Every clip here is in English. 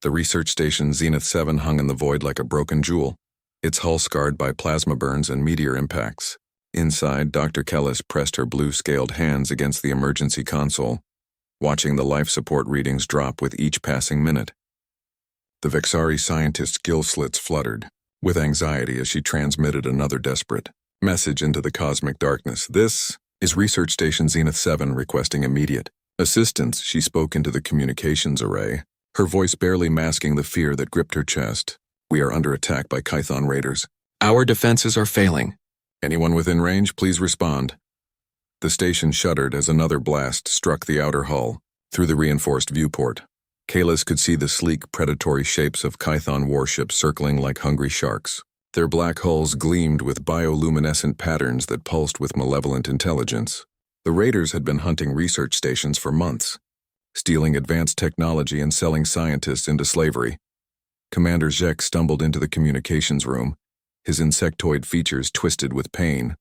The research station Zenith 7 hung in the void like a broken jewel, its hull scarred by plasma burns and meteor impacts. Inside, Dr. Kellis pressed her blue-scaled hands against the emergency console, watching the life support readings drop with each passing minute. The Vexari scientist's gill slits fluttered, with anxiety as she transmitted another desperate message into the cosmic darkness. "This is Research Station Zenith 7 requesting immediate assistance." She spoke into the communications array, her voice barely masking the fear that gripped her chest. "We are under attack by Kython raiders. Our defenses are failing. Anyone within range, please respond." The station shuddered as another blast struck the outer hull. Through the reinforced viewport, Kalis could see the sleek, predatory shapes of Kython warships circling like hungry sharks. Their black hulls gleamed with bioluminescent patterns that pulsed with malevolent intelligence. The raiders had been hunting research stations for months, stealing advanced technology and selling scientists into slavery. Commander Zek stumbled into the communications room, his insectoid features twisted with pain.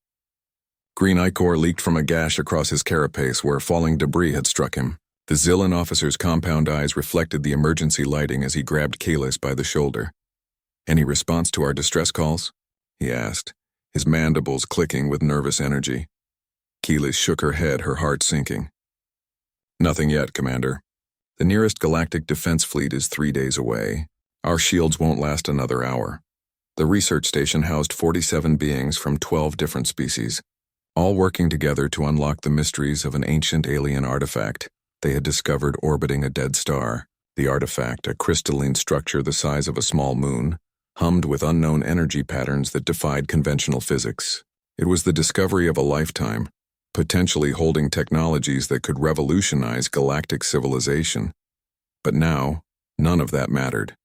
Green ichor leaked from a gash across his carapace where falling debris had struck him. The Zillan officer's compound eyes reflected the emergency lighting as he grabbed Kalis by the shoulder. "Any response to our distress calls?" he asked, his mandibles clicking with nervous energy. Kalis shook her head, her heart sinking. "Nothing yet, Commander. The nearest galactic defense fleet is 3 days away. Our shields won't last another hour." The research station housed 47 beings from 12 different species, all working together to unlock the mysteries of an ancient alien artifact they had discovered orbiting a dead star. The artifact, a crystalline structure the size of a small moon, hummed with unknown energy patterns that defied conventional physics. It was the discovery of a lifetime, potentially holding technologies that could revolutionize galactic civilization. But now, none of that mattered.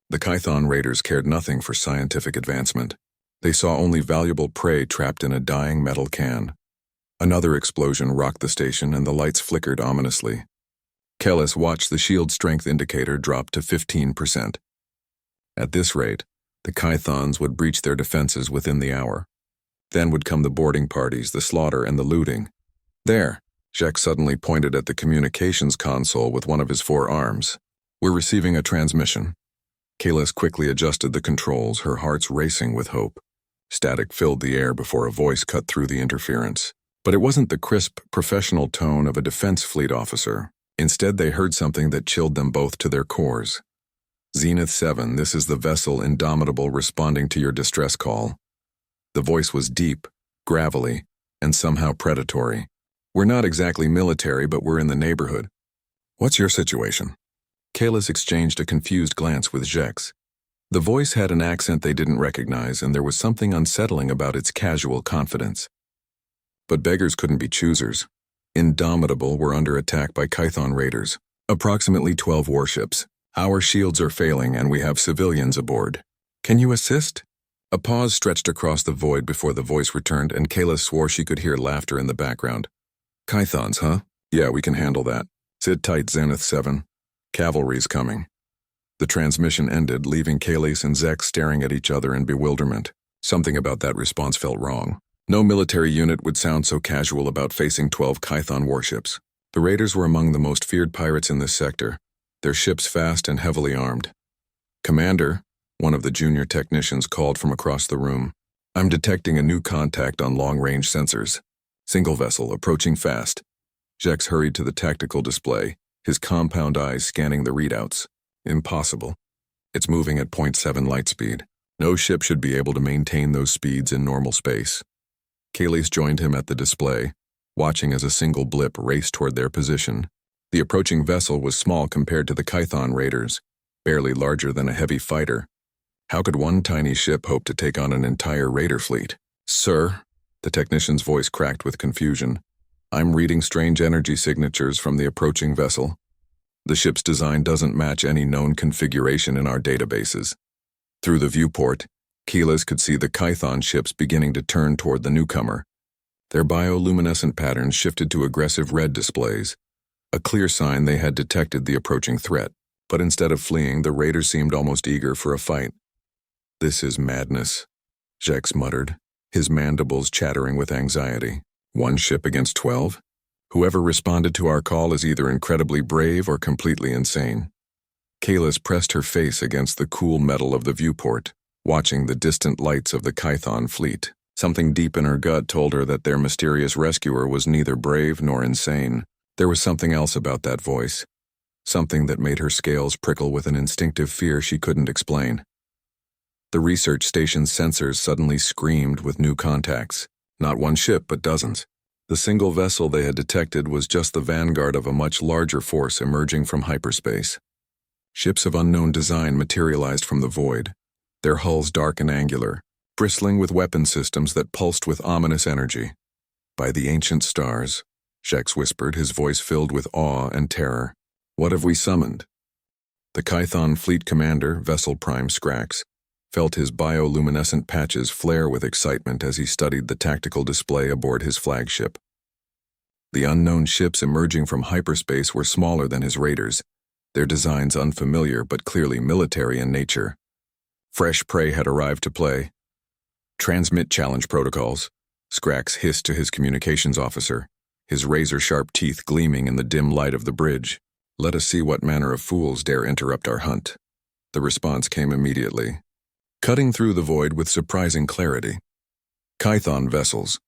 The Kython raiders cared nothing for scientific advancement. They saw only valuable prey trapped in a dying metal can. Another explosion rocked the station and the lights flickered ominously. Kellis watched the shield strength indicator drop to 15%. At this rate, the Kythons would breach their defenses within the hour. Then would come the boarding parties, the slaughter, and the looting. "There," Jack suddenly pointed at the communications console with one of his 4 arms. "We're receiving a transmission." Kalis quickly adjusted the controls, her hearts racing with hope. Static filled the air before a voice cut through the interference. But it wasn't the crisp, professional tone of a defense fleet officer. Instead, they heard something that chilled them both to their cores. "Zenith 7, this is the vessel Indomitable responding to your distress call." The voice was deep, gravelly, and somehow predatory. "We're not exactly military, but we're in the neighborhood. What's your situation?" Kalis exchanged a confused glance with Jex. The voice had an accent they didn't recognize, and there was something unsettling about its casual confidence. But beggars couldn't be choosers. Indomitable were under attack by Kython raiders, approximately 12 warships. Our shields are failing and we have civilians aboard. Can you assist? A pause stretched across the void before the voice returned, and Kayla swore she could hear laughter in the background. Kythons, huh? Yeah, we can handle that. Sit tight, Zenith 7. Cavalry's coming. The transmission ended, leaving Kalis and Zek staring at each other in bewilderment. Something about that response felt wrong. No military unit would sound so casual about facing 12 Kython warships. The raiders were among the most feared pirates in this sector, their ships fast and heavily armed. Commander, one of the junior technicians called from across the room. I'm detecting a new contact on long-range sensors. Single vessel, approaching fast. Jex hurried to the tactical display, his compound eyes scanning the readouts. Impossible. It's moving at 0.7 light speed. No ship should be able to maintain those speeds in normal space. Kalis joined him at the display, watching as a single blip raced toward their position. The approaching vessel was small compared to the Kython raiders, barely larger than a heavy fighter. How could one tiny ship hope to take on an entire raider fleet? Sir, the technician's voice cracked with confusion. I'm reading strange energy signatures from the approaching vessel. The ship's design doesn't match any known configuration in our databases. Through the viewport, Keyless could see the Kython ships beginning to turn toward the newcomer. Their bioluminescent patterns shifted to aggressive red displays, a clear sign they had detected the approaching threat. But instead of fleeing, the raiders seemed almost eager for a fight. This is madness, Jex muttered, his mandibles chattering with anxiety. 1 ship against 12? Whoever responded to our call is either incredibly brave or completely insane. Kalis pressed her face against the cool metal of the viewport, watching the distant lights of the Kython fleet. Something deep in her gut told her that their mysterious rescuer was neither brave nor insane. There was something else about that voice, something that made her scales prickle with an instinctive fear she couldn't explain. The research station's sensors suddenly screamed with new contacts. Not one ship, but dozens. The single vessel they had detected was just the vanguard of a much larger force emerging from hyperspace. Ships of unknown design materialized from the void, their hulls dark and angular, bristling with weapon systems that pulsed with ominous energy. "By the ancient stars," Shex whispered, his voice filled with awe and terror. "What have we summoned?" The Kython fleet commander, Vessel Prime Skrax, felt his bioluminescent patches flare with excitement as he studied the tactical display aboard his flagship. The unknown ships emerging from hyperspace were smaller than his raiders, their designs unfamiliar but clearly military in nature. Fresh prey had arrived to play. "Transmit challenge protocols," Skrax hissed to his communications officer, his razor-sharp teeth gleaming in the dim light of the bridge. "Let us see what manner of fools dare interrupt our hunt." The response came immediately, cutting through the void with surprising clarity. "Kython vessels.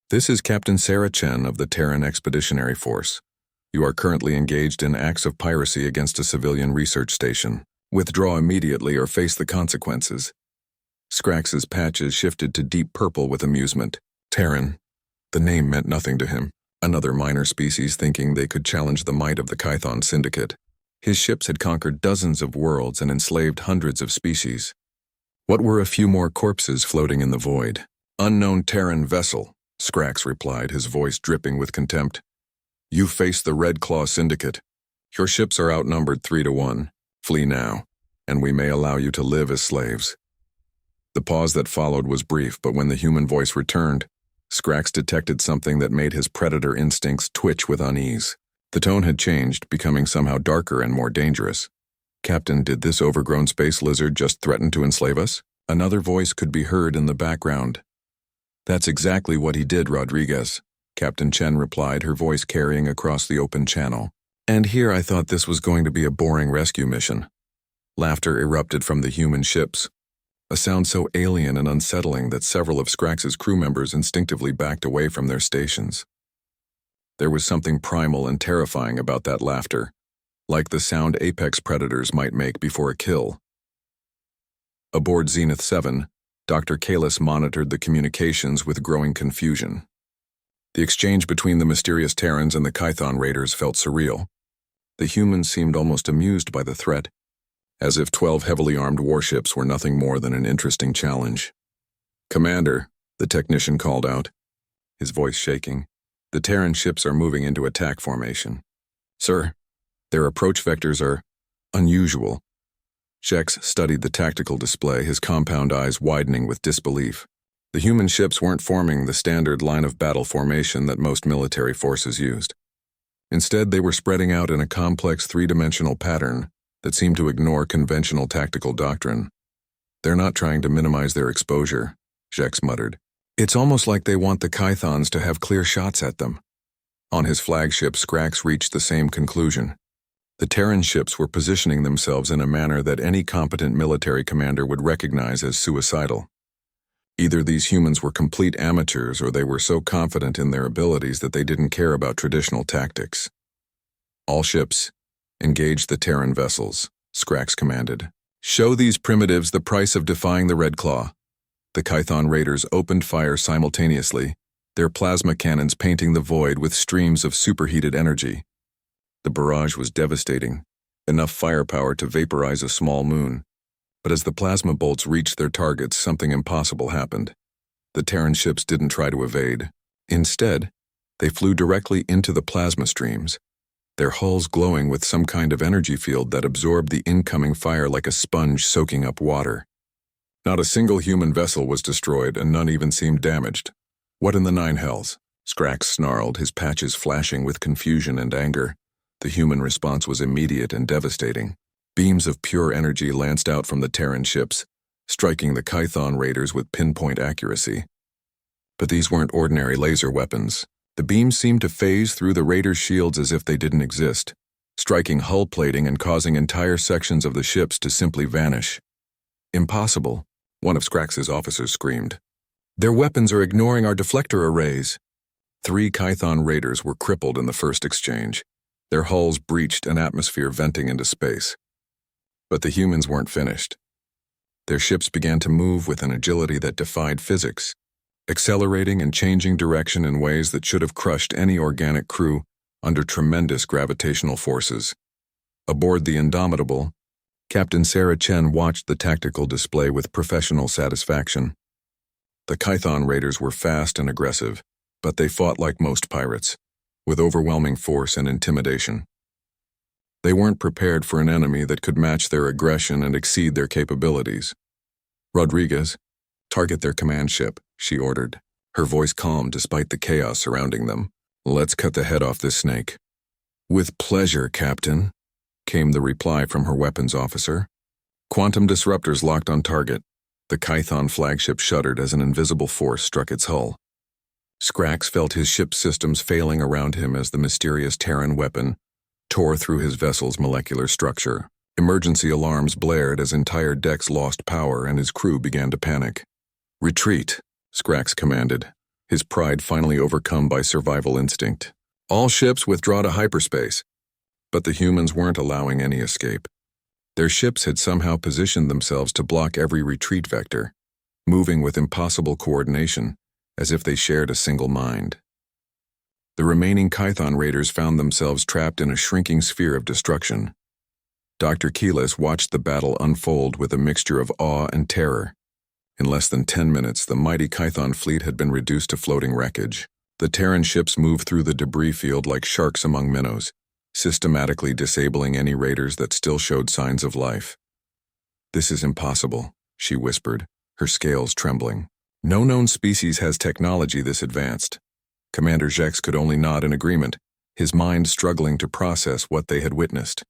This is Captain Sarah Chen of the Terran Expeditionary Force. You are currently engaged in acts of piracy against a civilian research station. Withdraw immediately or face the consequences." Skrax's patches shifted to deep purple with amusement. Terran. The name meant nothing to him. Another minor species thinking they could challenge the might of the Kython Syndicate. His ships had conquered dozens of worlds and enslaved hundreds of species. What were a few more corpses floating in the void? "Unknown Terran vessel," Skrax replied, his voice dripping with contempt. "You face the Red Claw Syndicate. Your ships are outnumbered 3-1. Flee now, and we may allow you to live as slaves." The pause that followed was brief, but when the human voice returned, Skrax detected something that made his predator instincts twitch with unease. The tone had changed, becoming somehow darker and more dangerous. "Captain, did this overgrown space lizard just threaten to enslave us?" Another voice could be heard in the background. "That's exactly what he did, Rodriguez," Captain Chen replied, her voice carrying across the open channel. "And here I thought this was going to be a boring rescue mission." Laughter erupted from the human ships, a sound so alien and unsettling that several of Skrax's crew members instinctively backed away from their stations. There was something primal and terrifying about that laughter, like the sound apex predators might make before a kill. Aboard Zenith 7, Dr. Kalis monitored the communications with growing confusion. The exchange between the mysterious Terrans and the Kython raiders felt surreal. The humans seemed almost amused by the threat, as if 12 heavily armed warships were nothing more than an interesting challenge. "Commander," the technician called out, his voice shaking, "the Terran ships are moving into attack formation." "Sir, their approach vectors are unusual." Shex studied the tactical display, his compound eyes widening with disbelief. The human ships weren't forming the standard line of battle formation that most military forces used. Instead, they were spreading out in a complex three-dimensional pattern that seemed to ignore conventional tactical doctrine. "They're not trying to minimize their exposure," Shex muttered. "It's almost like they want the Kythons to have clear shots at them." On his flagship, Skrax reached the same conclusion. The Terran ships were positioning themselves in a manner that any competent military commander would recognize as suicidal. Either these humans were complete amateurs or they were so confident in their abilities that they didn't care about traditional tactics. "All ships, engage the Terran vessels," Skrax commanded. "Show these primitives the price of defying the Red Claw." The Kython raiders opened fire simultaneously, their plasma cannons painting the void with streams of superheated energy. The barrage was devastating, enough firepower to vaporize a small moon. But as the plasma bolts reached their targets, something impossible happened. The Terran ships didn't try to evade. Instead, they flew directly into the plasma streams, their hulls glowing with some kind of energy field that absorbed the incoming fire like a sponge soaking up water. Not a single human vessel was destroyed, and none even seemed damaged. "What in the nine hells?" Skrax snarled, his patches flashing with confusion and anger. The human response was immediate and devastating. Beams of pure energy lanced out from the Terran ships, striking the Kython raiders with pinpoint accuracy. But these weren't ordinary laser weapons. The beams seemed to phase through the raiders' shields as if they didn't exist. striking hull plating and causing entire sections of the ships to simply vanish. "Impossible," one of Scrax's officers screamed. "Their weapons are ignoring our deflector arrays." 3 Kython raiders were crippled in the first exchange, their hulls breached and atmosphere venting into space. But the humans weren't finished. Their ships began to move with an agility that defied physics, accelerating and changing direction in ways that should have crushed any organic crew under tremendous gravitational forces. Aboard the Indomitable, Captain Sarah Chen watched the tactical display with professional satisfaction. The Kython raiders were fast and aggressive, but they fought like most pirates, with overwhelming force and intimidation. They weren't prepared for an enemy that could match their aggression and exceed their capabilities. "Rodriguez, target their command ship," she ordered, her voice calm despite the chaos surrounding them. "Let's cut the head off this snake." "With pleasure, Captain," came the reply from her weapons officer. Quantum disruptors locked on target. The Kython flagship shuddered as an invisible force struck its hull. Scrax felt his ship's systems failing around him as the mysterious Terran weapon tore through his vessel's molecular structure. Emergency alarms blared as entire decks lost power and his crew began to panic. "Retreat," Scrax commanded, his pride finally overcome by survival instinct. "All ships withdraw to hyperspace." But the humans weren't allowing any escape. Their ships had somehow positioned themselves to block every retreat vector, moving with impossible coordination, as if they shared a single mind. The remaining Kython raiders found themselves trapped in a shrinking sphere of destruction. Dr. Keyless watched the battle unfold with a mixture of awe and terror. In less than 10 minutes, the mighty Kython fleet had been reduced to floating wreckage. The Terran ships moved through the debris field like sharks among minnows, systematically disabling any raiders that still showed signs of life. "This is impossible," she whispered, her scales trembling. "No known species has technology this advanced." Commander Jex could only nod in agreement, his mind struggling to process what they had witnessed.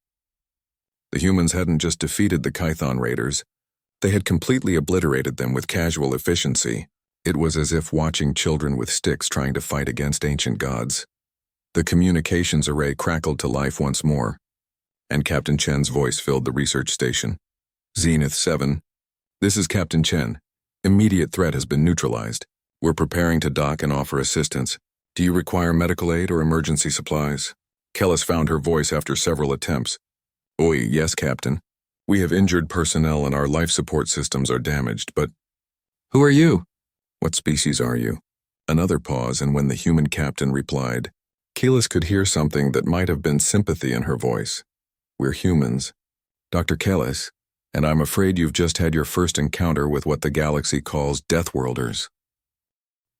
The humans hadn't just defeated the Kython raiders, they had completely obliterated them with casual efficiency. It was as if watching children with sticks trying to fight against ancient gods. The communications array crackled to life once more, and Captain Chen's voice filled the research station. "Zenith 7, this is Captain Chen. Immediate threat has been neutralized. We're preparing to dock and offer assistance. Do you require medical aid or emergency supplies?" Kellis found her voice after several attempts. "Oi, yes, Captain. We have injured personnel and our life support systems are damaged, but—" "Who are you?" "What species are you?" Another pause, and when the human captain replied, Keyless could hear something that might have been sympathy in her voice. "We're humans, Dr. Kellis, and I'm afraid you've just had your first encounter with what the galaxy calls Deathworlders."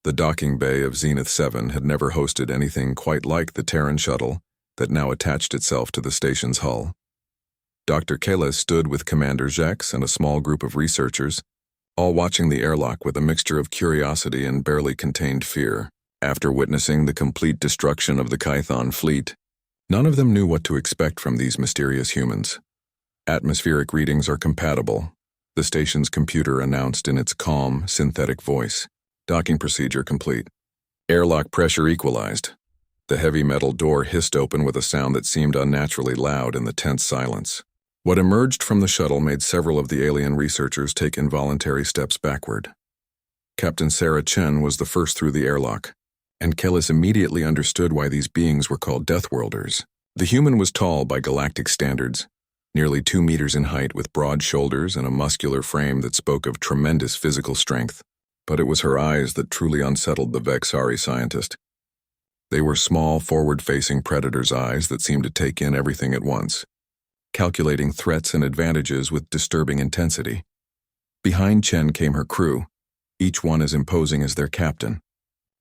The docking bay of Zenith 7 had never hosted anything quite like the Terran shuttle that now attached itself to the station's hull. Dr. Kellis stood with Commander Jex and a small group of researchers, all watching the airlock with a mixture of curiosity and barely contained fear. After witnessing the complete destruction of the Kython fleet, none of them knew what to expect from these mysterious humans. "Atmospheric readings are compatible," the station's computer announced in its calm, synthetic voice. "Docking procedure complete. Airlock pressure equalized." The heavy metal door hissed open with a sound that seemed unnaturally loud in the tense silence. What emerged from the shuttle made several of the alien researchers take involuntary steps backward. Captain Sarah Chen was the first through the airlock, and Kellis immediately understood why these beings were called Deathworlders. The human was tall by galactic standards, nearly 2 meters in height with broad shoulders and a muscular frame that spoke of tremendous physical strength. But it was her eyes that truly unsettled the Vexari scientist. They were small, forward-facing predator's eyes that seemed to take in everything at once, calculating threats and advantages with disturbing intensity. Behind Chen came her crew, each one as imposing as their captain.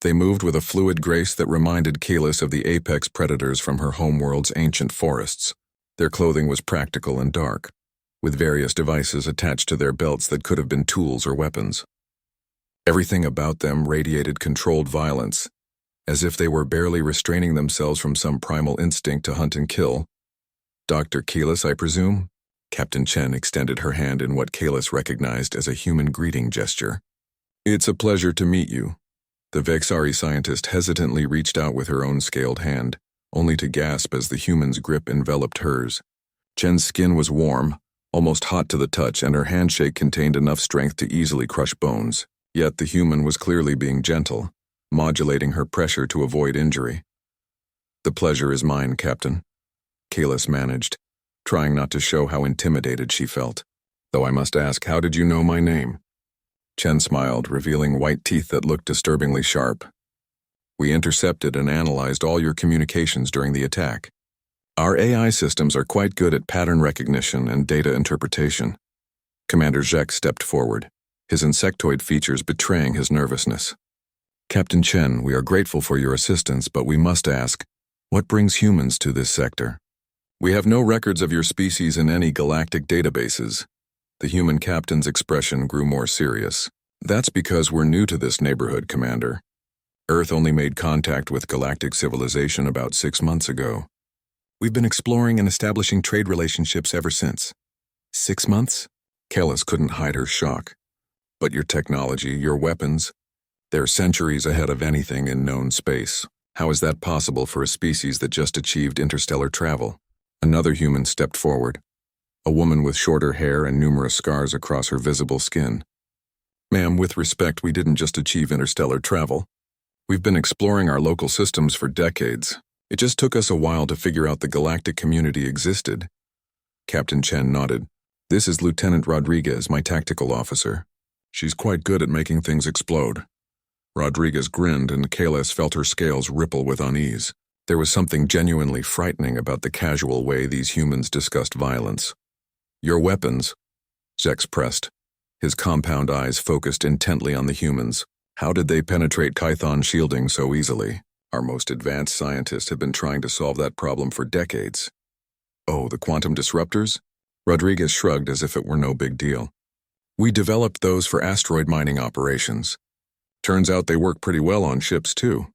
They moved with a fluid grace that reminded Keyless of the apex predators from her homeworld's ancient forests. Their clothing was practical and dark, with various devices attached to their belts that could have been tools or weapons. Everything about them radiated controlled violence, as if they were barely restraining themselves from some primal instinct to hunt and kill. "Dr. Keyless, I presume?" Captain Chen extended her hand in what Keyless recognized as a human greeting gesture. "It's a pleasure to meet you." The Vexari scientist hesitantly reached out with her own scaled hand, only to gasp as the human's grip enveloped hers. Chen's skin was warm, almost hot to the touch, and her handshake contained enough strength to easily crush bones. Yet the human was clearly being gentle, modulating her pressure to avoid injury. "The pleasure is mine, Captain," Kalis managed, trying not to show how intimidated she felt. "Though I must ask, how did you know my name?" Chen smiled, revealing white teeth that looked disturbingly sharp. "We intercepted and analyzed all your communications during the attack. Our AI systems are quite good at pattern recognition and data interpretation." Commander Zhek stepped forward, his insectoid features betraying his nervousness. "Captain Chen, we are grateful for your assistance, but we must ask, what brings humans to this sector? We have no records of your species in any galactic databases." The human captain's expression grew more serious. "That's because we're new to this neighborhood, Commander. Earth only made contact with galactic civilization about 6 months ago. We've been exploring and establishing trade relationships ever since." 6 months? Kalis couldn't hide her shock. "But your technology, your weapons, they're centuries ahead of anything in known space. How is that possible for a species that just achieved interstellar travel?" Another human stepped forward, a woman with shorter hair and numerous scars across her visible skin. "Ma'am, with respect, we didn't just achieve interstellar travel. We've been exploring our local systems for decades. It just took us a while to figure out the galactic community existed." Captain Chen nodded. "This is Lieutenant Rodriguez, my tactical officer. She's quite good at making things explode." Rodriguez grinned, and Kalis felt her scales ripple with unease. There was something genuinely frightening about the casual way these humans discussed violence. "Your weapons," Zex pressed, his compound eyes focused intently on the humans. "How did they penetrate Kython shielding so easily? Our most advanced scientists have been trying to solve that problem for decades." "Oh, the quantum disruptors?" Rodriguez shrugged as if it were no big deal. "We developed those for asteroid mining operations. Turns out they work pretty well on ships, too."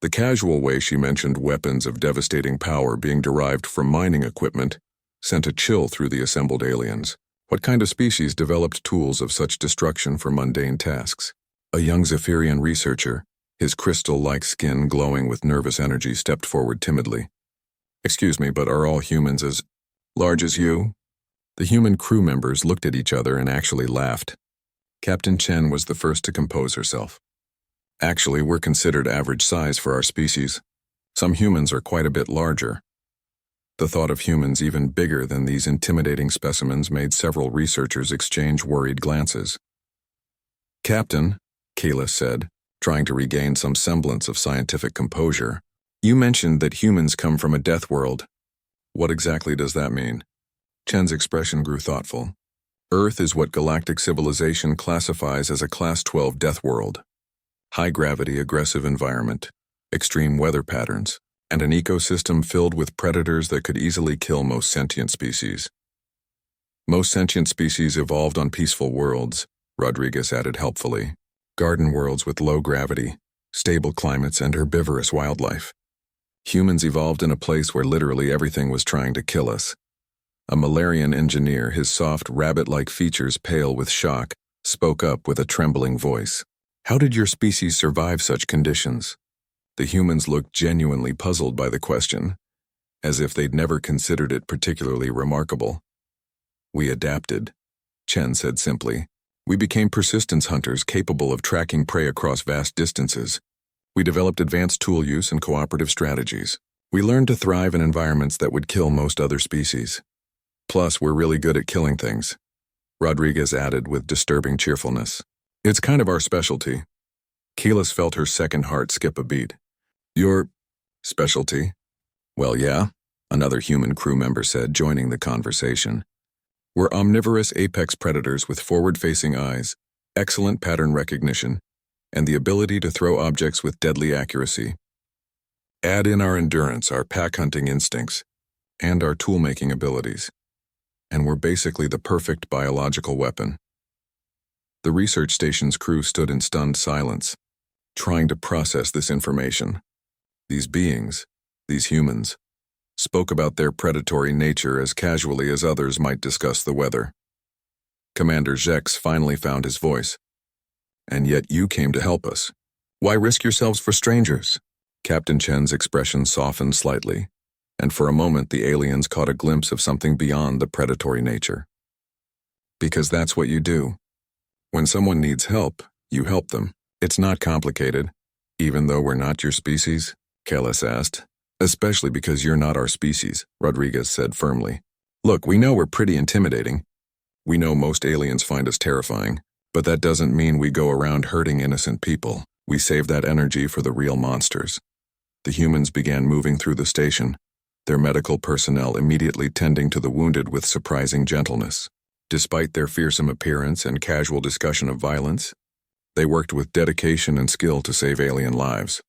The casual way she mentioned weapons of devastating power being derived from mining equipment sent a chill through the assembled aliens. What kind of species developed tools of such destruction for mundane tasks? A young Zephyrian researcher, his crystal-like skin glowing with nervous energy, stepped forward timidly. "Excuse me, but are all humans as large as you?" The human crew members looked at each other and actually laughed. Captain Chen was the first to compose herself. "Actually, we're considered average size for our species. Some humans are quite a bit larger." The thought of humans even bigger than these intimidating specimens made several researchers exchange worried glances. "Captain," Kalis said, trying to regain some semblance of scientific composure, "you mentioned that humans come from a death world. What exactly does that mean?" Chen's expression grew thoughtful. "Earth is what galactic civilization classifies as a Class 12 death world. High-gravity, aggressive environment, extreme weather patterns, and an ecosystem filled with predators that could easily kill most sentient species. Most sentient species evolved on peaceful worlds," Rodriguez added helpfully. "Garden worlds with low gravity, stable climates, and herbivorous wildlife. Humans evolved in a place where literally everything was trying to kill us." A Malarian engineer, his soft, rabbit-like features pale with shock, spoke up with a trembling voice. "How did your species survive such conditions?" The humans looked genuinely puzzled by the question, as if they'd never considered it particularly remarkable. "We adapted," Chen said simply. "We became persistence hunters capable of tracking prey across vast distances. We developed advanced tool use and cooperative strategies. We learned to thrive in environments that would kill most other species. Plus, we're really good at killing things," Rodriguez added with disturbing cheerfulness. "It's kind of our specialty." Kalis felt her second heart skip a beat. "Your specialty?" "Well, yeah," another human crew member said, joining the conversation. "We're omnivorous apex predators with forward-facing eyes, excellent pattern recognition, and the ability to throw objects with deadly accuracy. Add in our endurance, our pack-hunting instincts, and our tool-making abilities, and we're basically the perfect biological weapon." The research station's crew stood in stunned silence, trying to process this information. These beings, these humans, spoke about their predatory nature as casually as others might discuss the weather. Commander Zex finally found his voice. "And yet you came to help us. Why risk yourselves for strangers?" Captain Chen's expression softened slightly, and for a moment the aliens caught a glimpse of something beyond the predatory nature. Because that's what you do. When someone needs help, you help them. It's not complicated, even though we're not your species, Kellis asked. Especially because you're not our species, Rodriguez said firmly. Look, we know we're pretty intimidating. We know most aliens find us terrifying, but that doesn't mean we go around hurting innocent people. We save that energy for the real monsters. The humans began moving through the station, their medical personnel immediately tending to the wounded with surprising gentleness. Despite their fearsome appearance and casual discussion of violence, they worked with dedication and skill to save alien lives.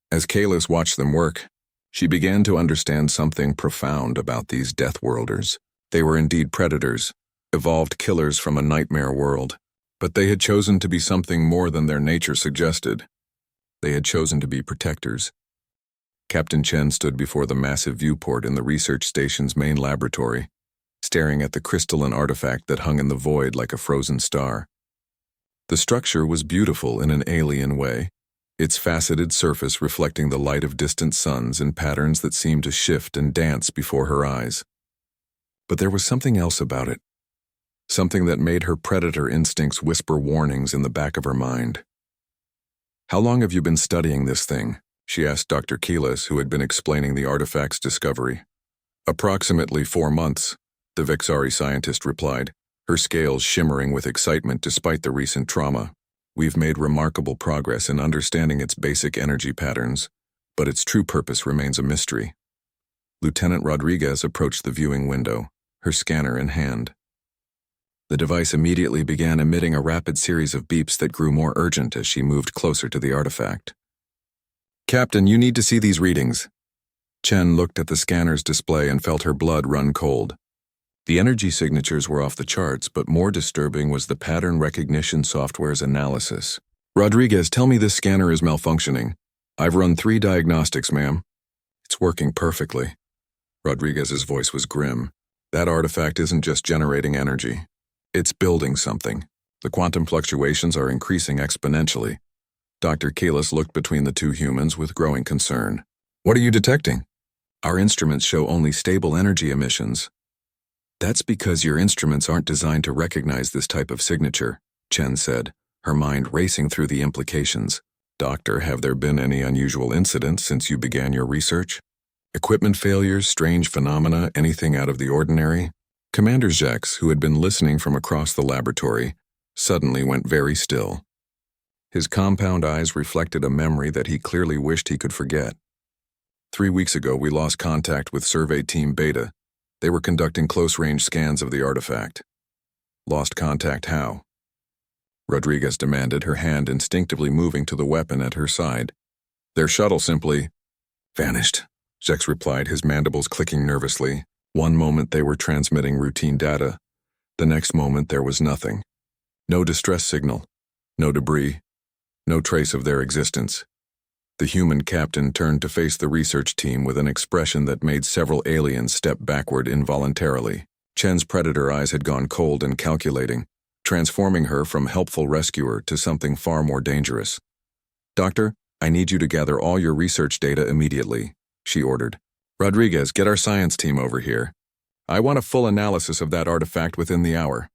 As Kalis watched them work, she began to understand something profound about these Deathworlders. They were indeed predators, evolved killers from a nightmare world, but they had chosen to be something more than their nature suggested. They had chosen to be protectors. Captain Chen stood before the massive viewport in the research station's main laboratory, staring at the crystalline artifact that hung in the void like a frozen star. The structure was beautiful in an alien way, its faceted surface reflecting the light of distant suns in patterns that seemed to shift and dance before her eyes. But there was something else about it, something that made her predator instincts whisper warnings in the back of her mind. "How long have you been studying this thing?" she asked Dr. Keelis, who had been explaining the artifact's discovery. "Approximately 4 months," the Vixari scientist replied, her scales shimmering with excitement despite the recent trauma. "We've made remarkable progress in understanding its basic energy patterns, but its true purpose remains a mystery." Lieutenant Rodriguez approached the viewing window, her scanner in hand. The device immediately began emitting a rapid series of beeps that grew more urgent as she moved closer to the artifact. "Captain, you need to see these readings." Chen looked at the scanner's display and felt her blood run cold. The energy signatures were off the charts, but more disturbing was the pattern recognition software's analysis. "Rodriguez, tell me this scanner is malfunctioning. I've run 3 diagnostics, ma'am." "It's working perfectly." Rodriguez's voice was grim. "That artifact isn't just generating energy. It's building something. The quantum fluctuations are increasing exponentially." Dr. Keelis looked between the two humans with growing concern. "What are you detecting?" "Our instruments show only stable energy emissions." "That's because your instruments aren't designed to recognize this type of signature," Chen said, her mind racing through the implications. "Doctor, have there been any unusual incidents since you began your research? Equipment failures, strange phenomena, anything out of the ordinary?" Commander Jacques, who had been listening from across the laboratory, suddenly went very still. His compound eyes reflected a memory that he clearly wished he could forget. 3 weeks ago, we lost contact with Survey Team Beta. They were conducting close-range scans of the artifact. "Lost contact how?" Rodriguez demanded, her hand instinctively moving to the weapon at her side. "Their shuttle simply vanished," Jacques replied, his mandibles clicking nervously. One moment they were transmitting routine data. The next moment there was nothing. No distress signal, no debris, no trace of their existence. The human captain turned to face the research team with an expression that made several aliens step backward involuntarily. Chen's predator eyes had gone cold and calculating, transforming her from helpful rescuer to something far more dangerous. "Doctor, I need you to gather all your research data immediately," she ordered. "Rodriguez, get our science team over here. I want a full analysis of that artifact within the hour."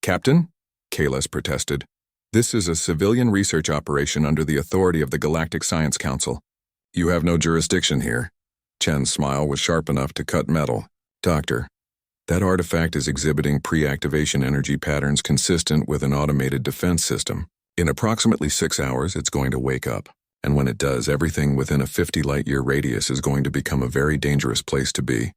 "Captain?" Kalis protested. "This is a civilian research operation under the authority of the Galactic Science Council. You have no jurisdiction here." Chen's smile was sharp enough to cut metal. "Doctor, that artifact is exhibiting pre-activation energy patterns consistent with an automated defense system. In approximately 6 hours, it's going to wake up. And when it does, everything within a 50-light-year radius is going to become a very dangerous place to be."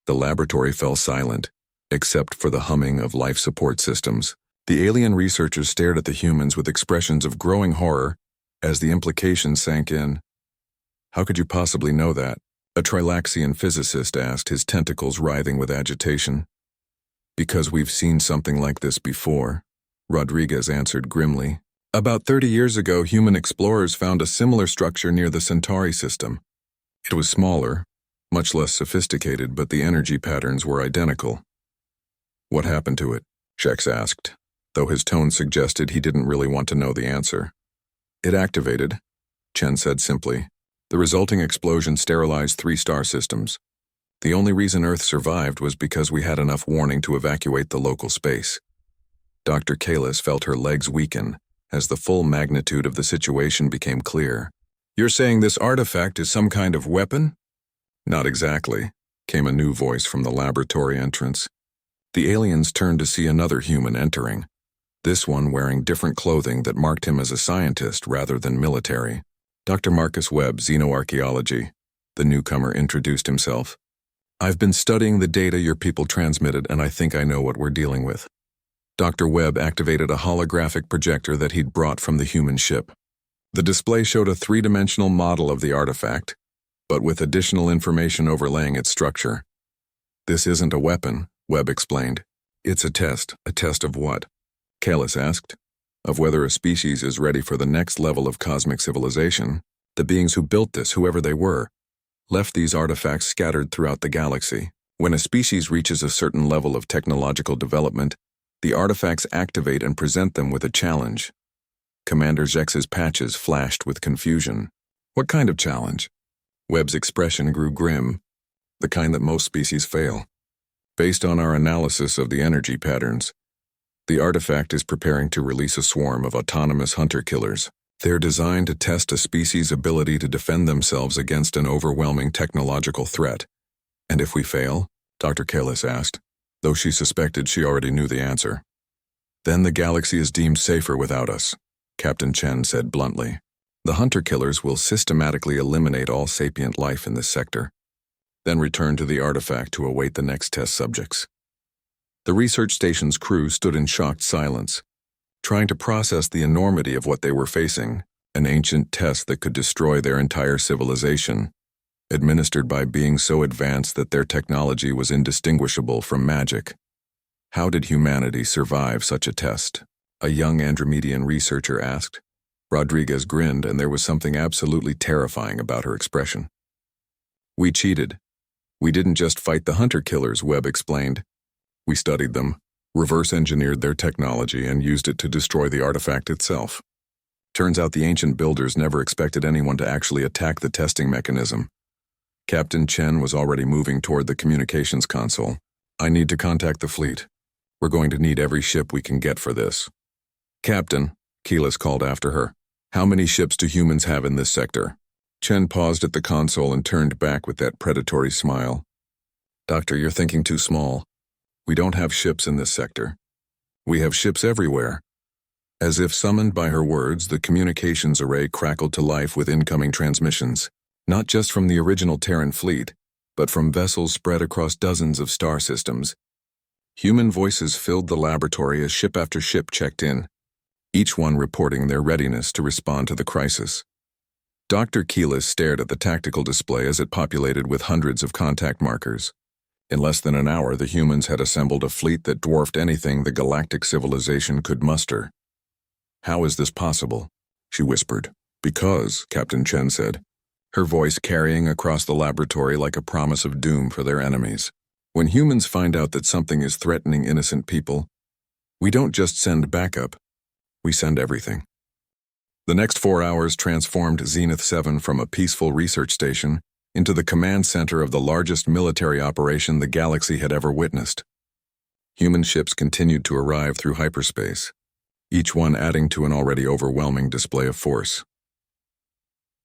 The laboratory fell silent, except for the humming of life support systems. The alien researchers stared at the humans with expressions of growing horror as the implications sank in. "How could you possibly know that?" a Trilaxian physicist asked, his tentacles writhing with agitation. "Because we've seen something like this before," Rodriguez answered grimly. "About 30 years ago, human explorers found a similar structure near the Centauri system. It was smaller, much less sophisticated, but the energy patterns were identical." "What happened to it?" Jacques asked, though his tone suggested he didn't really want to know the answer. "It activated. Chen said simply. The resulting explosion sterilized 3 star systems. The only reason Earth survived was because we had enough warning to evacuate the local space. Dr. Kalis felt her legs weaken as the full magnitude of the situation became clear. You're saying this artifact is some kind of weapon? Not exactly, came a new voice from the laboratory entrance. The aliens turned to see another human entering, this one wearing different clothing that marked him as a scientist rather than military. Dr. Marcus Webb, Xenoarchaeology. The newcomer introduced himself. I've been studying the data your people transmitted, and I think I know what we're dealing with. Dr. Webb activated a holographic projector that he'd brought from the human ship. The display showed a 3-dimensional model of the artifact, but with additional information overlaying its structure. This isn't a weapon, Webb explained. It's a test. A test of what? Kalis asked. Of whether a species is ready for the next level of cosmic civilization. The beings who built this, whoever they were, left these artifacts scattered throughout the galaxy. When a species reaches a certain level of technological development, the artifacts activate and present them with a challenge. Commander Zex's patches flashed with confusion. What kind of challenge? Webb's expression grew grim. The kind that most species fail. Based on our analysis of the energy patterns, the artifact is preparing to release a swarm of autonomous hunter-killers. They're designed to test a species' ability to defend themselves against an overwhelming technological threat. And if we fail? Dr. Kalis asked, though she suspected she already knew the answer. Then the galaxy is deemed safer without us, Captain Chen said bluntly. The hunter-killers will systematically eliminate all sapient life in this sector, then return to the artifact to await the next test subjects. The research station's crew stood in shocked silence, trying to process the enormity of what they were facing, an ancient test that could destroy their entire civilization, administered by beings so advanced that their technology was indistinguishable from magic. How did humanity survive such a test? A young Andromedian researcher asked. Rodriguez grinned, and there was something absolutely terrifying about her expression. We cheated. We didn't just fight the hunter-killers, Webb explained. We studied them, reverse-engineered their technology, and used it to destroy the artifact itself. Turns out the ancient builders never expected anyone to actually attack the testing mechanism. Captain Chen was already moving toward the communications console. I need to contact the fleet. We're going to need every ship we can get for this. Captain, Keyless called after her. How many ships do humans have in this sector? Chen paused at the console and turned back with that predatory smile. Doctor, you're thinking too small. We don't have ships in this sector. We have ships everywhere. As if summoned by her words, the communications array crackled to life with incoming transmissions, not just from the original Terran fleet, but from vessels spread across dozens of star systems. Human voices filled the laboratory as ship after ship checked in, each one reporting their readiness to respond to the crisis. Dr. Keyless stared at the tactical display as it populated with hundreds of contact markers. In less than an hour, the humans had assembled a fleet that dwarfed anything the galactic civilization could muster. How is this possible? She whispered. Because, Captain Chen said, her voice carrying across the laboratory like a promise of doom for their enemies. When humans find out that something is threatening innocent people, we don't just send backup, we send everything. The next 4 hours transformed Zenith 7 from a peaceful research station into the command center of the largest military operation the galaxy had ever witnessed. Human ships continued to arrive through hyperspace, each one adding to an already overwhelming display of force.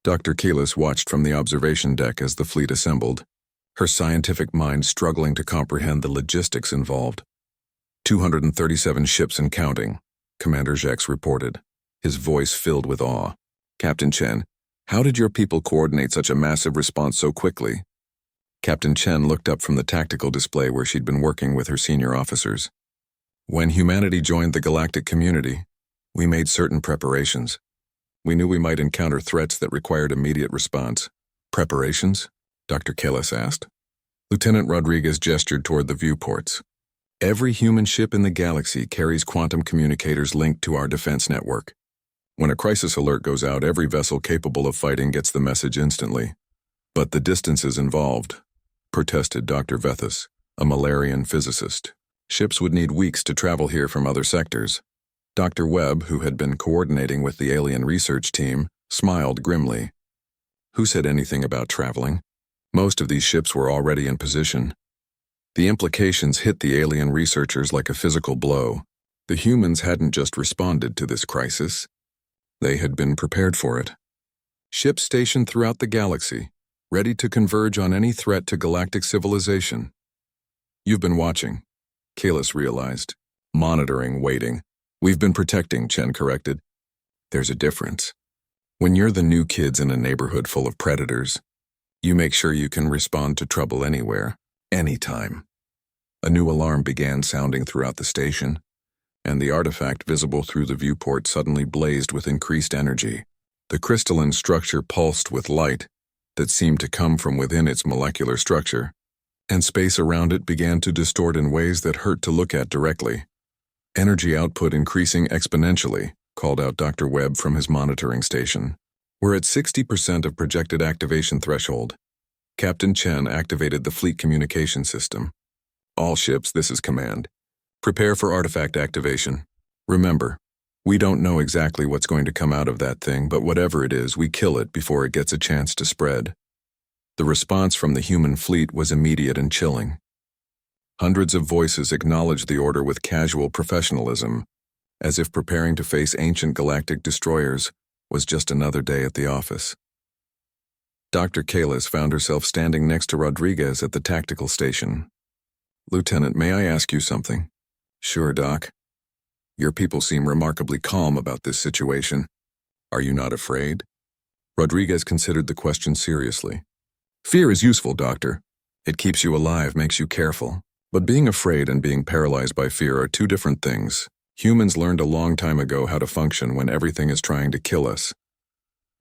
Dr. Keyless watched from the observation deck as the fleet assembled, her scientific mind struggling to comprehend the logistics involved. 237 ships and counting, Commander Jex reported, his voice filled with awe. Captain Chen, how did your people coordinate such a massive response so quickly? Captain Chen looked up from the tactical display where she'd been working with her senior officers. When humanity joined the galactic community, we made certain preparations. We knew we might encounter threats that required immediate response. Preparations? Dr. Kellis asked. Lieutenant Rodriguez gestured toward the viewports. Every human ship in the galaxy carries quantum communicators linked to our defense network. When a crisis alert goes out, every vessel capable of fighting gets the message instantly. But the distances involved, protested Dr. Vethus, a Malarian physicist. Ships would need weeks to travel here from other sectors. Dr. Webb, who had been coordinating with the alien research team, smiled grimly. Who said anything about traveling? Most of these ships were already in position. The implications hit the alien researchers like a physical blow. The humans hadn't just responded to this crisis. They had been prepared for it. Ships stationed throughout the galaxy, ready to converge on any threat to galactic civilization. You've been watching, Kalis realized. Monitoring, waiting. We've been protecting, Chen corrected. There's a difference. When you're the new kids in a neighborhood full of predators, you make sure you can respond to trouble anywhere, anytime. A new alarm began sounding throughout the station, and the artifact visible through the viewport suddenly blazed with increased energy. The crystalline structure pulsed with light that seemed to come from within its molecular structure, and space around it began to distort in ways that hurt to look at directly. Energy output increasing exponentially, called out Dr. Webb from his monitoring station. We're at 60% of projected activation threshold. Captain Chen activated the fleet communication system. All ships, this is command. Prepare for artifact activation. Remember, we don't know exactly what's going to come out of that thing, but whatever it is, we kill it before it gets a chance to spread. The response from the human fleet was immediate and chilling. Hundreds of voices acknowledged the order with casual professionalism, as if preparing to face ancient galactic destroyers was just another day at the office. Dr. Kalis found herself standing next to Rodriguez at the tactical station. Lieutenant, may I ask you something? Sure, Doc. Your people seem remarkably calm about this situation. Are you not afraid? Rodriguez considered the question seriously. Fear is useful, Doctor. It keeps you alive, makes you careful. But being afraid and being paralyzed by fear are two different things. Humans learned a long time ago how to function when everything is trying to kill us.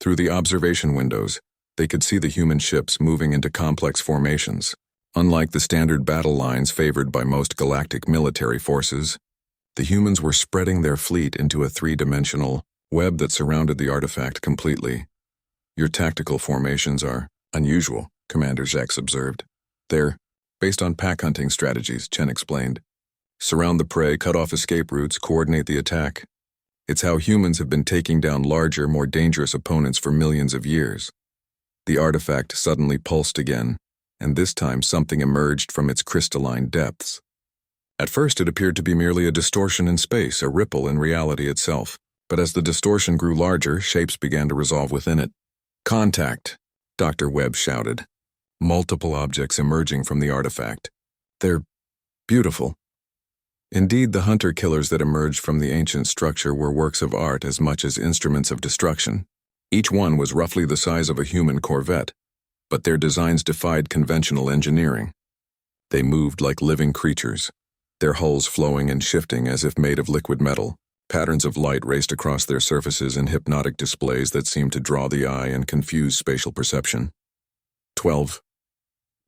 Through the observation windows, they could see the human ships moving into complex formations. Unlike the standard battle lines favored by most galactic military forces, the humans were spreading their fleet into a three-dimensional web that surrounded the artifact completely. Your tactical formations are unusual, Commander Zex observed. They're based on pack hunting strategies, Chen explained. Surround the prey, cut off escape routes, coordinate the attack. It's how humans have been taking down larger, more dangerous opponents for millions of years. The artifact suddenly pulsed again, and this time something emerged from its crystalline depths. At first it appeared to be merely a distortion in space, a ripple in reality itself. But as the distortion grew larger, shapes began to resolve within it. Contact, Dr. Webb shouted. Multiple objects emerging from the artifact. They're beautiful. Indeed, the hunter-killers that emerged from the ancient structure were works of art as much as instruments of destruction. Each one was roughly the size of a human corvette, but their designs defied conventional engineering. They moved like living creatures, their hulls flowing and shifting as if made of liquid metal. Patterns of light raced across their surfaces in hypnotic displays that seemed to draw the eye and confuse spatial perception. 12,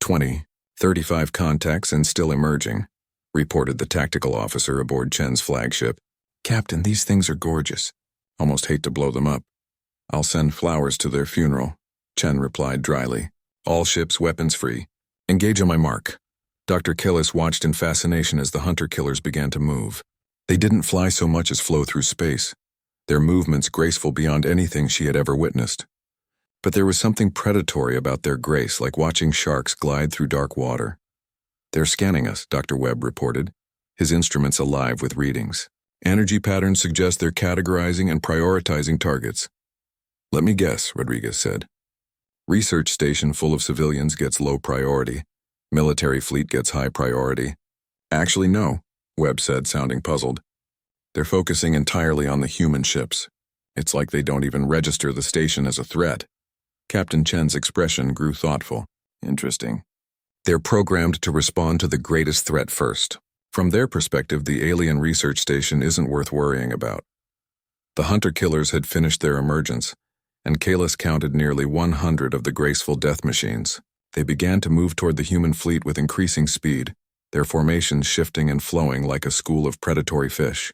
20, 35 contacts and still emerging, reported the tactical officer aboard Chen's flagship. Captain, these things are gorgeous. Almost hate to blow them up. I'll send flowers to their funeral, Chen replied dryly. All ships weapons free. Engage on my mark. Dr. Kalis watched in fascination as the hunter-killers began to move. They didn't fly so much as flow through space, their movements graceful beyond anything she had ever witnessed. But there was something predatory about their grace, like watching sharks glide through dark water. They're scanning us, Dr. Webb reported, his instruments alive with readings. Energy patterns suggest they're categorizing and prioritizing targets. Let me guess, Rodriguez said. Research station full of civilians gets low priority. Military fleet gets high priority. Actually, no, Webb said, sounding puzzled. They're focusing entirely on the human ships. It's like they don't even register the station as a threat. Captain Chen's expression grew thoughtful. Interesting. They're programmed to respond to the greatest threat first. From their perspective, the alien research station isn't worth worrying about. The hunter-killers had finished their emergence, and Kalis counted nearly 100 of the graceful death machines. They began to move toward the human fleet with increasing speed, their formations shifting and flowing like a school of predatory fish.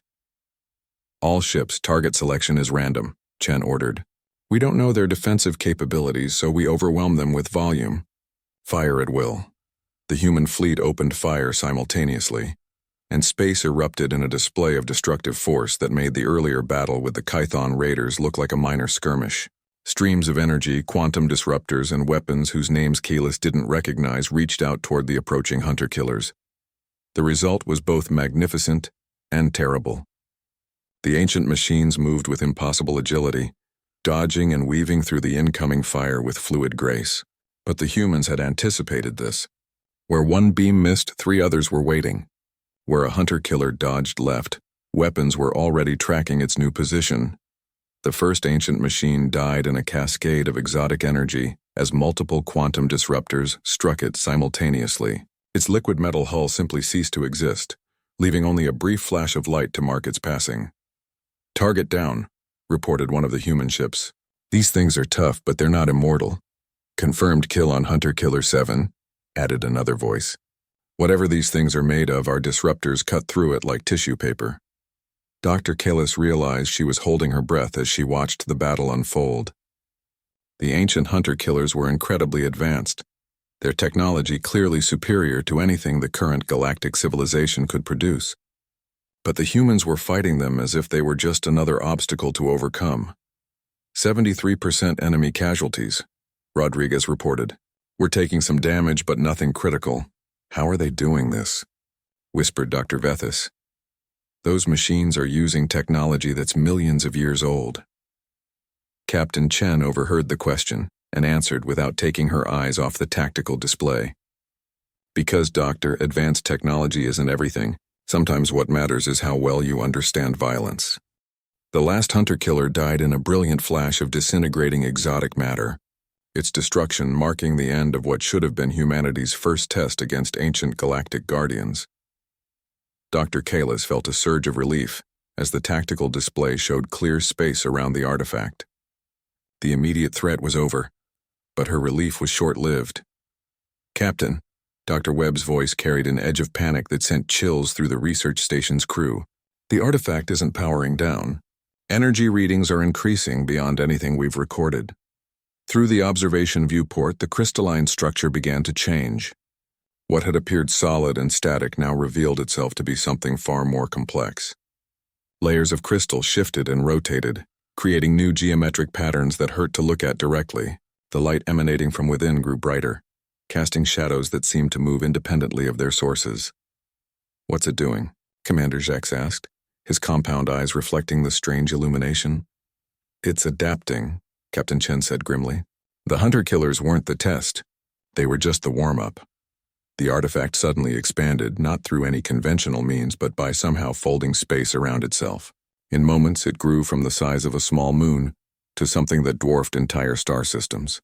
All ships, target selection is random, Chen ordered. We don't know their defensive capabilities, so we overwhelm them with volume. Fire at will. The human fleet opened fire simultaneously, and space erupted in a display of destructive force that made the earlier battle with the Kython raiders look like a minor skirmish. Streams of energy, quantum disruptors, and weapons whose names Kalis didn't recognize reached out toward the approaching hunter-killers. The result was both magnificent and terrible. The ancient machines moved with impossible agility, dodging and weaving through the incoming fire with fluid grace. But the humans had anticipated this. Where one beam missed, 3 others were waiting. Where a hunter-killer dodged left, weapons were already tracking its new position. The first ancient machine died in a cascade of exotic energy as multiple quantum disruptors struck it simultaneously. Its liquid metal hull simply ceased to exist, leaving only a brief flash of light to mark its passing. "Target down," reported one of the human ships. "These things are tough, but they're not immortal." "Confirmed kill on Hunter-Killer 7, added another voice. "Whatever these things are made of, our disruptors cut through it like tissue paper." Dr. Kalis realized she was holding her breath as she watched the battle unfold. The ancient hunter-killers were incredibly advanced, their technology clearly superior to anything the current galactic civilization could produce. But the humans were fighting them as if they were just another obstacle to overcome. 73% enemy casualties, Rodriguez reported. "We're taking some damage, but nothing critical." "How are they doing this?" whispered Dr. Vethis. "Those machines are using technology that's millions of years old." Captain Chen overheard the question and answered without taking her eyes off the tactical display. "Because, Doctor, advanced technology isn't everything. Sometimes what matters is how well you understand violence." The last hunter-killer died in a brilliant flash of disintegrating exotic matter, its destruction marking the end of what should have been humanity's first test against ancient galactic guardians. Dr. Kalis felt a surge of relief as the tactical display showed clear space around the artifact. The immediate threat was over, but her relief was short-lived. "Captain," Dr. Webb's voice carried an edge of panic that sent chills through the research station's crew. "The artifact isn't powering down. Energy readings are increasing beyond anything we've recorded." Through the observation viewport, the crystalline structure began to change. What had appeared solid and static now revealed itself to be something far more complex. Layers of crystal shifted and rotated, creating new geometric patterns that hurt to look at directly. The light emanating from within grew brighter, casting shadows that seemed to move independently of their sources. "What's it doing?" Commander Jacques asked, his compound eyes reflecting the strange illumination. "It's adapting," Captain Chen said grimly. "The hunter-killers weren't the test. They were just the warm-up." The artifact suddenly expanded, not through any conventional means, but by somehow folding space around itself. In moments, it grew from the size of a small moon to something that dwarfed entire star systems.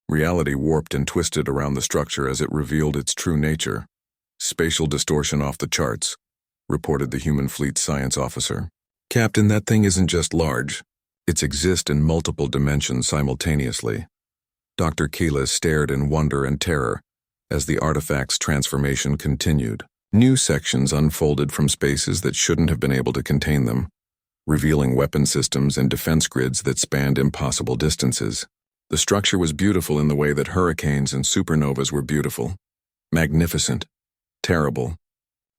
Reality warped and twisted around the structure as it revealed its true nature. "Spatial distortion off the charts," reported the human fleet science officer. "Captain, that thing isn't just large. It exists in multiple dimensions simultaneously." Dr. Kalis stared in wonder and terror as the artifact's transformation continued. New sections unfolded from spaces that shouldn't have been able to contain them, revealing weapon systems and defense grids that spanned impossible distances. The structure was beautiful in the way that hurricanes and supernovas were beautiful. Magnificent, terrible,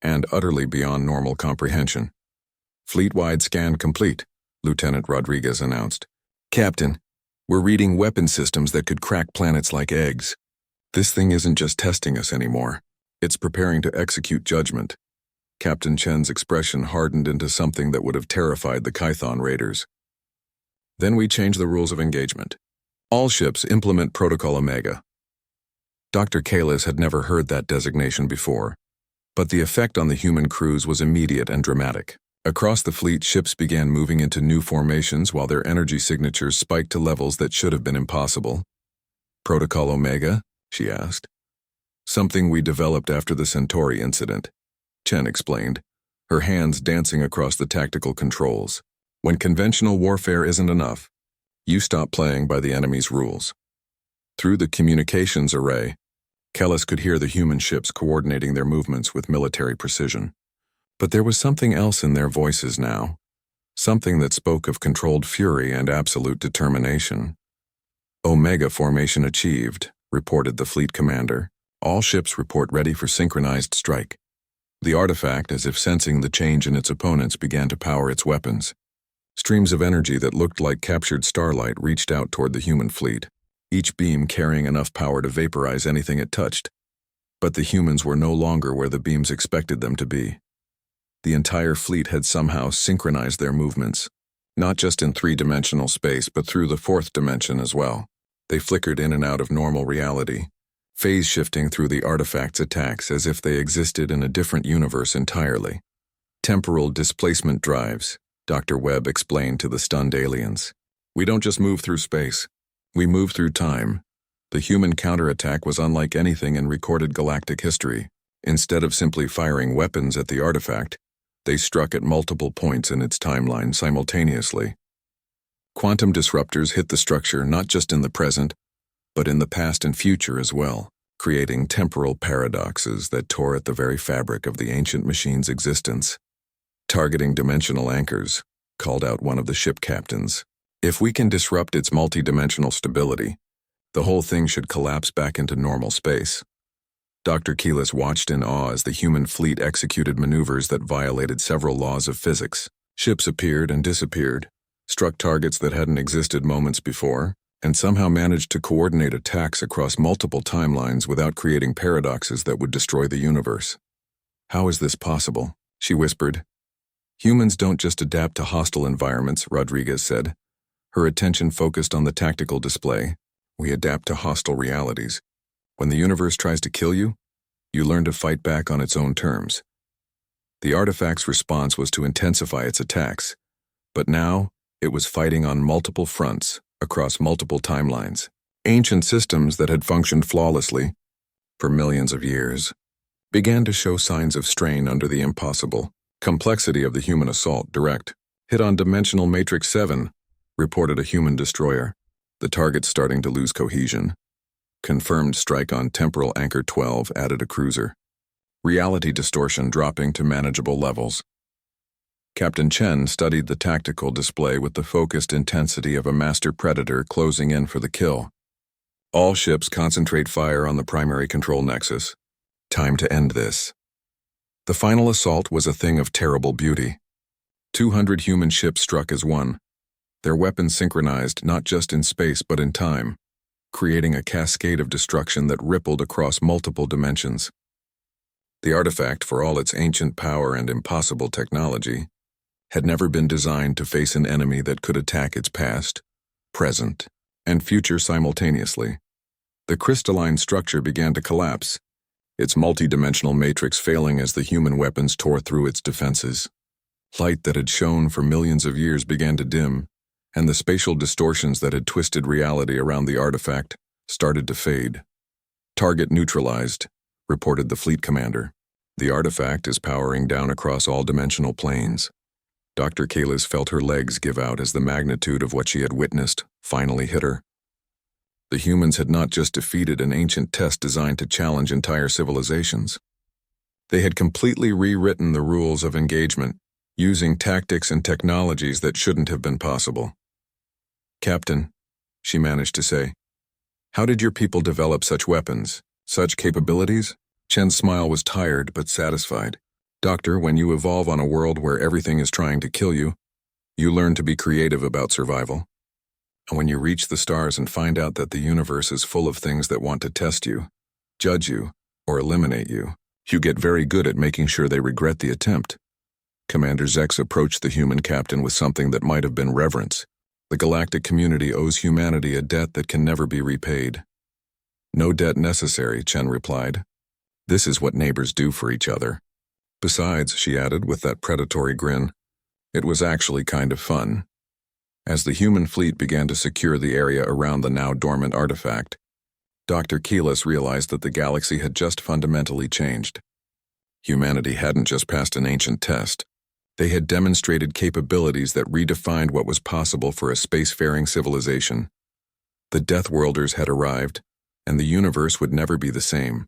and utterly beyond normal comprehension. "Fleet-wide scan complete," Lieutenant Rodriguez announced. "Captain, we're reading weapon systems that could crack planets like eggs. This thing isn't just testing us anymore. It's preparing to execute judgment." Captain Chen's expression hardened into something that would have terrified the Kython raiders. "Then we change the rules of engagement. All ships implement Protocol Omega." Dr. Kalis had never heard that designation before, but the effect on the human crews was immediate and dramatic. Across the fleet, ships began moving into new formations while their energy signatures spiked to levels that should have been impossible. "Protocol Omega?" she asked. "Something we developed after the Centauri incident," Chen explained, her hands dancing across the tactical controls. "When conventional warfare isn't enough, you stop playing by the enemy's rules." Through the communications array, Kellis could hear the human ships coordinating their movements with military precision. But there was something else in their voices now, something that spoke of controlled fury and absolute determination. "Omega formation achieved," reported the fleet commander. "All ships report ready for synchronized strike." The artifact, as if sensing the change in its opponents, began to power its weapons. Streams of energy that looked like captured starlight reached out toward the human fleet, each beam carrying enough power to vaporize anything it touched. But the humans were no longer where the beams expected them to be. The entire fleet had somehow synchronized their movements, not just in three-dimensional space, but through the fourth dimension as well. They flickered in and out of normal reality, phase-shifting through the artifact's attacks as if they existed in a different universe entirely. Temporal displacement drives, Dr. Webb explained to the stunned aliens. We don't just move through space. We move through time. The human counterattack was unlike anything in recorded galactic history. Instead of simply firing weapons at the artifact, they struck at multiple points in its timeline simultaneously. Quantum disruptors hit the structure not just in the present, but in the past and future as well, creating temporal paradoxes that tore at the very fabric of the ancient machine's existence. Targeting dimensional anchors, called out one of the ship captains. If we can disrupt its multidimensional stability, the whole thing should collapse back into normal space. Dr. Keyless watched in awe as the human fleet executed maneuvers that violated several laws of physics. Ships appeared and disappeared, struck targets that hadn't existed moments before, and somehow managed to coordinate attacks across multiple timelines without creating paradoxes that would destroy the universe. How is this possible? She whispered. Humans don't just adapt to hostile environments, Rodriguez said. Her attention focused on the tactical display. We adapt to hostile realities. When the universe tries to kill you, you learn to fight back on its own terms. The artifact's response was to intensify its attacks, but now it was fighting on multiple fronts across multiple timelines. Ancient systems that had functioned flawlessly for millions of years began to show signs of strain under the impossible complexity of the human assault. Direct hit on Dimensional Matrix 7, reported a human destroyer, the target starting to lose cohesion. Confirmed strike on Temporal Anchor 12, added a cruiser. Reality distortion dropping to manageable levels. Captain Chen studied the tactical display with the focused intensity of a master predator closing in for the kill. All ships concentrate fire on the primary control nexus. Time to end this. The final assault was a thing of terrible beauty. 200 human ships struck as one, their weapons synchronized not just in space but in time, creating a cascade of destruction that rippled across multiple dimensions. The artifact, for all its ancient power and impossible technology, had never been designed to face an enemy that could attack its past, present, and future simultaneously. The crystalline structure began to collapse, its multidimensional matrix failing as the human weapons tore through its defenses. Light that had shone for millions of years began to dim, and the spatial distortions that had twisted reality around the artifact started to fade. Target neutralized, reported the fleet commander. The artifact is powering down across all dimensional planes. Dr. Kalis felt her legs give out as the magnitude of what she had witnessed finally hit her. The humans had not just defeated an ancient test designed to challenge entire civilizations. They had completely rewritten the rules of engagement, using tactics and technologies that shouldn't have been possible. Captain, she managed to say, how did your people develop such weapons, such capabilities? Chen's smile was tired but satisfied. Doctor, when you evolve on a world where everything is trying to kill you, you learn to be creative about survival. And when you reach the stars and find out that the universe is full of things that want to test you, judge you, or eliminate you, you get very good at making sure they regret the attempt. Commander Zex approached the human captain with something that might have been reverence. The galactic community owes humanity a debt that can never be repaid. No debt necessary, Chen replied. This is what neighbors do for each other. Besides, she added with that predatory grin, it was actually kind of fun. As the human fleet began to secure the area around the now dormant artifact, Dr. Keyless realized that the galaxy had just fundamentally changed. Humanity hadn't just passed an ancient test. They had demonstrated capabilities that redefined what was possible for a spacefaring civilization. The Death Worlders had arrived, and the universe would never be the same.